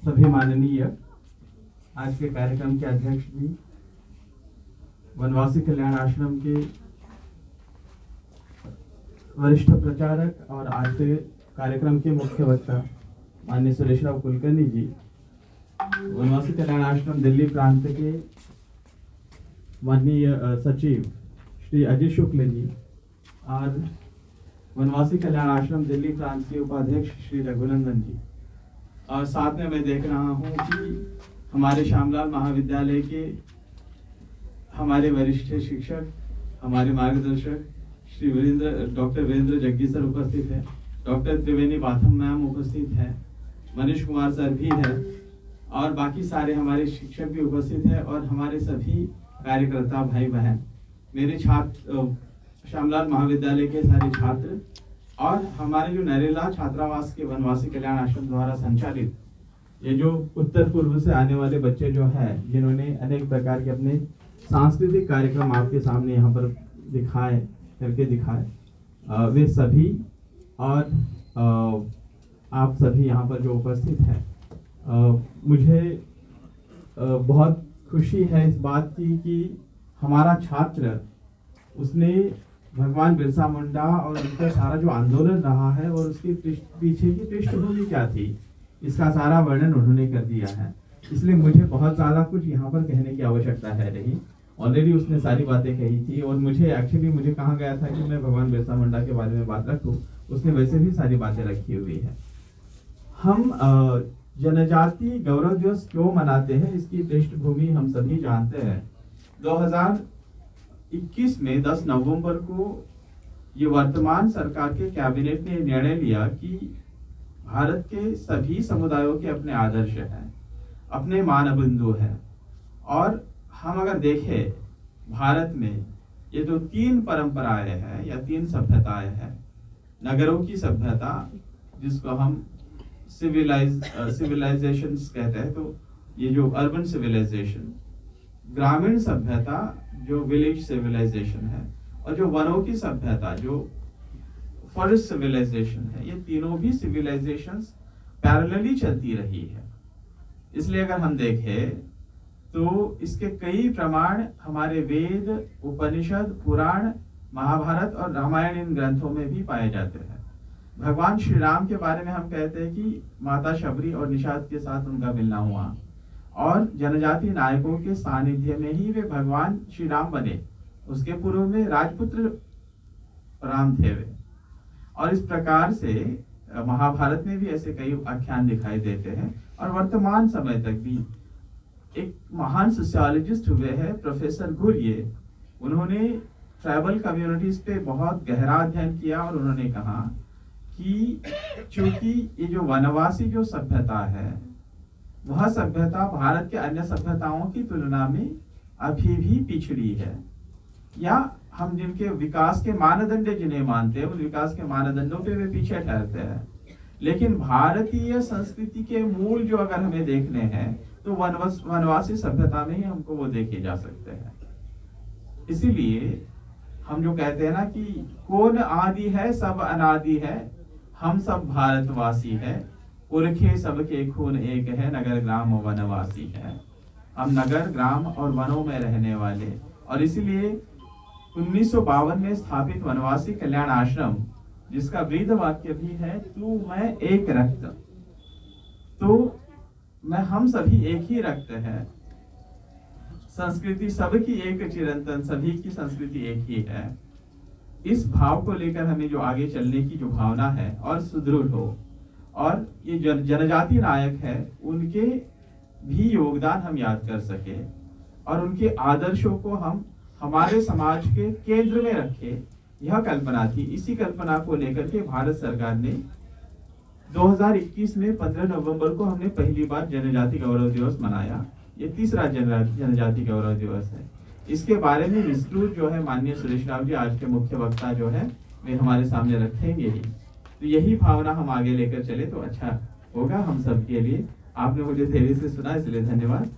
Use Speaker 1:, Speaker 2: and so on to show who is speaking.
Speaker 1: सभी माननीय आज के कार्यक्रम के अध्यक्ष जी, वनवासी कल्याण आश्रम के वरिष्ठ प्रचारक और आज के कार्यक्रम के मुख्य वक्ता माननीय सुरेश राव कुलकर्णी जी, वनवासी कल्याण आश्रम दिल्ली प्रांत के माननीय सचिव श्री अजय शुक्ल जी और वनवासी कल्याण आश्रम दिल्ली प्रांत के उपाध्यक्ष श्री रघुनंदन जी, और साथ में मैं देख रहा हूं कि हमारे श्यामलाल महाविद्यालय के हमारे वरिष्ठ शिक्षक, हमारे मार्गदर्शक श्री डॉक्टर वीरेंद्र जग्गी सर उपस्थित है, डॉक्टर त्रिवेणी बाथम मैम उपस्थित है, मनीष कुमार सर भी है और बाकी सारे हमारे शिक्षक भी उपस्थित है और हमारे सभी कार्यकर्ता भाई बहन, मेरे छात्र, श्यामलाल महाविद्यालय के सारे छात्र और हमारे जो नरेला छात्रावास के वनवासी कल्याण आश्रम द्वारा संचालित ये जो उत्तर पूर्व से आने वाले बच्चे जो है, जिन्होंने अनेक प्रकार के अपने सांस्कृतिक कार्यक्रम आपके सामने यहाँ पर करके दिखाए, वे सभी और आप सभी यहाँ पर जो उपस्थित हैं, मुझे बहुत खुशी है इस बात की कि हमारा छात्र उसने भगवान बिरसा मुंडा और उनका सारा जो आंदोलन रहा है और उसके पीछे की पृष्ठभूमि क्या थी, इसका सारा वर्णन उन्होंने कर दिया है। इसलिए मुझे बहुत ज़्यादा कुछ यहाँ पर कहने की आवश्यकता है नहीं, ऑलरेडी उसने सारी बातें कही थी और मुझे कहा गया था कि मैं भगवान बिरसा मुंडा के बारे में बात रखूँ, उसने वैसे भी सारी बातें रखी हुई है। हम जनजाति गौरव दिवस क्यों मनाते हैं, इसकी पृष्ठभूमि हम सभी जानते हैं। 2021 में 10 नवंबर को ये वर्तमान सरकार के कैबिनेट ने निर्णय लिया कि भारत के सभी समुदायों के अपने आदर्श हैं, अपने मानबिंदु हैं, और हम अगर देखें भारत में ये तो 3 परंपराएं हैं या 3 सभ्यताएं हैं। नगरों की सभ्यता जिसको हम सिविलाइजेशन कहते हैं, तो ये जो अर्बन सिविलाइजेशन, ग्रामीण सभ्यता जो विलेज सिविलाइजेशन है, और जो वनों की सभ्यता जो फॉरेस्ट सिविलाइजेशन है, ये तीनों भी सिविलाइजेशंस पैरेलली चलती रही है। इसलिए अगर हम देखें तो इसके कई प्रमाण हमारे वेद, उपनिषद, पुराण, महाभारत और रामायण इन ग्रंथों में भी पाए जाते हैं। भगवान श्री राम के बारे में हम कहते हैं कि माता शबरी और निषाद के साथ उनका मिलना हुआ और जनजाति नायकों के सानिध्य में ही वे भगवान श्री राम बने। उसके पूर्व में राजपुत्र राम थे वे, और इस प्रकार से महाभारत में भी ऐसे कई आख्यान दिखाई देते हैं। और वर्तमान समय तक भी एक महान सोशियोलॉजिस्ट हुए हैं प्रोफेसर गुर्ये, उन्होंने ट्राइबल कम्युनिटीज पे बहुत गहरा अध्ययन किया और उन्होंने कहा कि चूंकि ये जो वनवासी जो सभ्यता है, वह सभ्यता भारत के अन्य सभ्यताओं की तुलना में अभी भी पिछड़ी है, या हम जिनके विकास के मानदंड जिन्हें मानते हैं, उन विकास के मानदंडों पे वे पीछे ठहरते हैं। लेकिन भारतीय संस्कृति के मूल जो अगर हमें देखने हैं तो वनवासी सभ्यता में ही हमको वो देखे जा सकते हैं। इसीलिए हम जो कहते हैं ना कि कौन आदि है सब अनादि है, हम सब भारतवासी है, पुरखे सबके खून एक है, नगर ग्राम वनवासी है। हम नगर ग्राम और वनों में रहने वाले, और इसीलिए 1952 में स्थापित वनवासी कल्याण आश्रम, जिसका वेद वाक्य भी है, तू मैं एक रक्त, तो मैं हम सभी एक ही रक्त है, संस्कृति सबकी एक चिरंतन, सभी की संस्कृति एक ही है। इस भाव को लेकर हमें जो आगे चलने की जो भावना है और सुदृढ़ हो, और ये जनजाति नायक है उनके भी योगदान हम याद कर सके और उनके आदर्शों को हम हमारे समाज के केंद्र में रखे, यह कल्पना थी। इसी कल्पना को लेकर के भारत सरकार ने 2021 में 15 नवंबर को हमने पहली बार जनजाति गौरव दिवस मनाया। ये तीसरा जनजाति गौरव दिवस है। इसके बारे में विस्तृत जो है माननीय सुरेश राव जी, आज के मुख्य वक्ता जो है, वे हमारे सामने रखेंगे ही। तो यही भावना हम आगे लेकर चले तो अच्छा होगा हम सब के लिए। आपने मुझे धैर्य से सुना, इसलिए धन्यवाद।